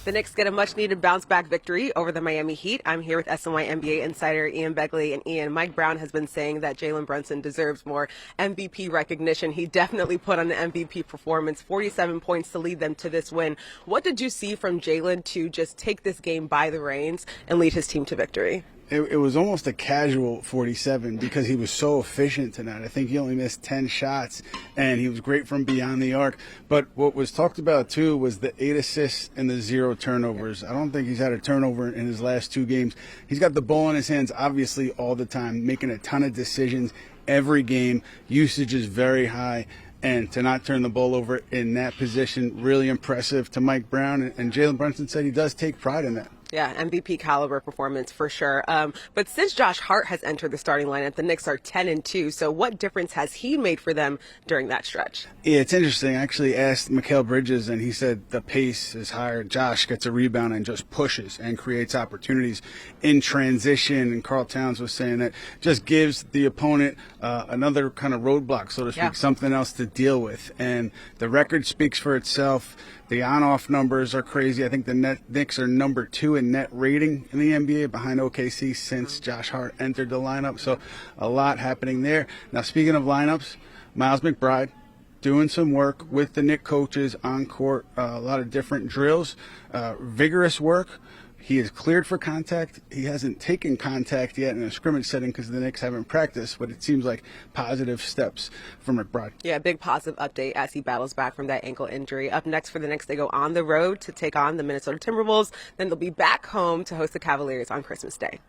The Knicks get a much-needed bounce-back victory over the Miami Heat. I'm here with SNY NBA insider Ian Begley. And Ian, Mike Brown has been saying that Jalen Brunson deserves more MVP recognition. He definitely put on an MVP performance, 47 points to lead them to this win. What did you see from Jalen to just take this game by the reins and lead his team to victory? It was almost a casual 47 because he was so efficient tonight. I think he only missed 10 shots, and he was great from beyond the arc. But what was talked about, too, was the 8 assists and the 0 turnovers. I don't think he's had a turnover in his last 2 games. He's got the ball in his hands, obviously, all the time, making a ton of decisions every game. Usage is very high. And to not turn the ball over in that position, really impressive to Mike Brown. And Jalen Brunson said he does take pride in that. Yeah, MVP caliber performance for sure. But since Josh Hart has entered the starting lineup, the Knicks are 10-2. So what difference has he made for them during that stretch? Yeah, it's interesting. I actually asked Mikal Bridges, and he said the pace is higher. Josh gets a rebound and just pushes and creates opportunities in transition. And Karl Towns was saying that just gives the opponent another kind of roadblock, so to speak, something else to deal with. And the record speaks for itself. The on-off numbers are crazy. I think the Knicks are number 2 in net rating in the NBA behind OKC since Josh Hart entered the lineup. So a lot happening there. Now, speaking of lineups, Miles McBride doing some work with the Knicks coaches on court, a lot of different drills, vigorous work. He is cleared for contact. He hasn't taken contact yet in a scrimmage setting because the Knicks haven't practiced, but it seems like positive steps from McBride. Yeah, big positive update as he battles back from that ankle injury. Up next for the Knicks, they go on the road to take on the Minnesota Timberwolves. Then they'll be back home to host the Cavaliers on Christmas Day.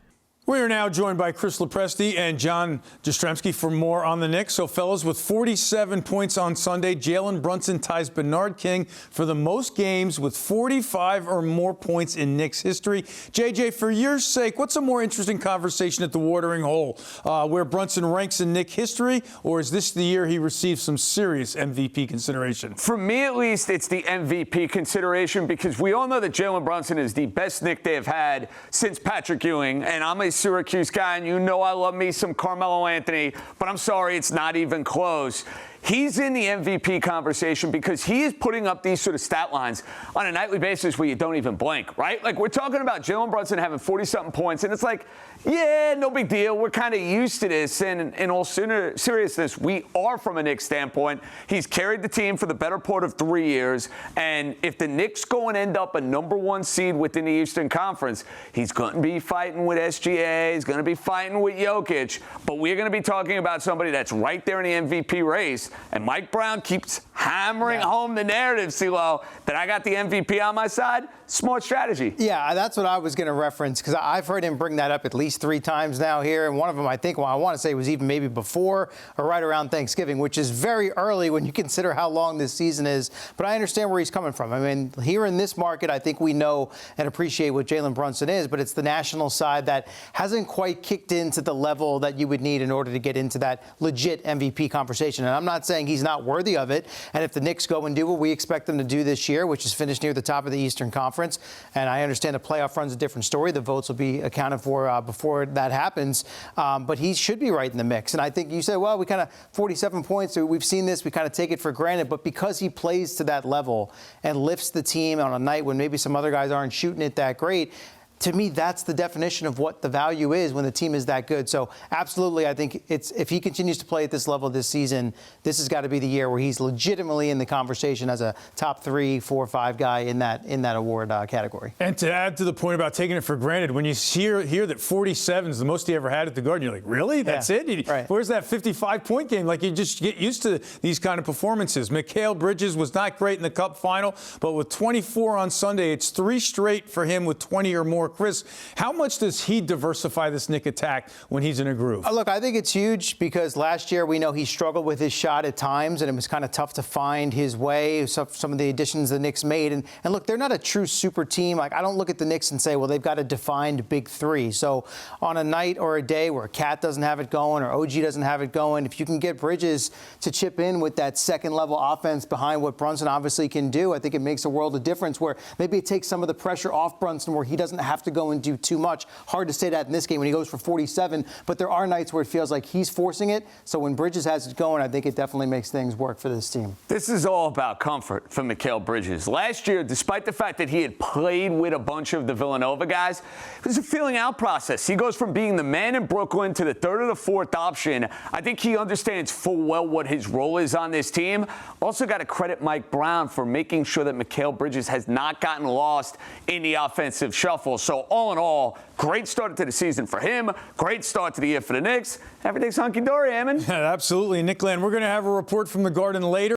We are now joined by Chris Lepresti and John Jastrzemski for more on the Knicks. So, fellas, with 47 points on Sunday, Jalen Brunson ties Bernard King for the most games with 45 or more points in Knicks history. JJ, for your sake, what's a more interesting conversation at the watering hole, where Brunson ranks in Knicks history, or is this the year he receives some serious MVP consideration? For me, at least, it's the MVP consideration because we all know that Jalen Brunson is the best Knick they have had since Patrick Ewing, and I'm a Syracuse guy, and you know I love me some Carmelo Anthony, but I'm sorry, it's not even close. He's in the MVP conversation because he is putting up these sort of stat lines on a nightly basis where you don't even blink, right? Like, we're talking about Jalen Brunson having 40-something points, and it's like, yeah, no big deal. We're kind of used to this, and in all seriousness, we are from a Knicks standpoint. He's carried the team for the better part of 3 years, and if the Knicks go and end up a number 1 seed within the Eastern Conference, he's going to be fighting with SGA, he's going to be fighting with Jokic, but we're going to be talking about somebody that's right there in the MVP race. And Mike Brown keeps hammering home the narrative, CeeLo, that I got the MVP on my side. Smart strategy. Yeah, that's what I was going to reference because I've heard him bring that up at least 3 times now here. And one of them, I think, I want to say was even maybe before or right around Thanksgiving, which is very early when you consider how long this season is. But I understand where he's coming from. I mean, here in this market, I think we know and appreciate what Jalen Brunson is, but it's the national side that hasn't quite kicked into the level that you would need in order to get into that legit MVP conversation. And I'm not saying he's not worthy of it. And if the Knicks go and do what we expect them to do this year, which is finish near the top of the Eastern Conference, and I understand the playoff run's a different story. The votes will be accounted for before that happens. But he should be right in the mix. And I think you said, well, we kind of 47 points. We've seen this. We kind of take it for granted. But because he plays to that level and lifts the team on a night when maybe some other guys aren't shooting it that great, to me, that's the definition of what the value is when the team is that good. So absolutely, I think if he continues to play at this level this season, this has got to be the year where he's legitimately in the conversation as a top 3, 4, 5 guy in that award category. And to add to the point about taking it for granted, when you hear that 47 is the most he ever had at the Garden, you're like, really? That's it? Right. Where's that 55-point game? Like, you just get used to these kind of performances. Mikal Bridges was not great in the Cup final, but with 24 on Sunday, it's 3 straight for him with 20 or more. Chris, how much does he diversify this Knick attack when he's in a groove? Look, I think it's huge because last year we know he struggled with his shot at times, and it was kind of tough to find his way. Some of the additions the Knicks made. And look, they're not a true super team. Like, I don't look at the Knicks and say, well, they've got a defined big 3. So on a night or a day where Cat doesn't have it going or OG doesn't have it going, if you can get Bridges to chip in with that second-level offense behind what Brunson obviously can do, I think it makes a world of difference where maybe it takes some of the pressure off Brunson where he doesn't have have to go and do too much. Hard to say that in this game when he goes for 47, but there are nights where it feels like he's forcing it. So when Bridges has it going, I think it definitely makes things work for this team. This is all about comfort for Mikal Bridges. Last year, despite the fact that he had played with a bunch of the Villanova guys, it was a feeling out process. He goes from being the man in Brooklyn to the third or the fourth option. I think he understands full well what his role is on this team. Also got to credit Mike Brown for making sure that Mikal Bridges has not gotten lost in the offensive shuffle. So all in all, great start to the season for him. Great start to the year for the Knicks. Everything's hunky-dory, Eamon. Absolutely. Nick Land, we're going to have a report from the Garden later.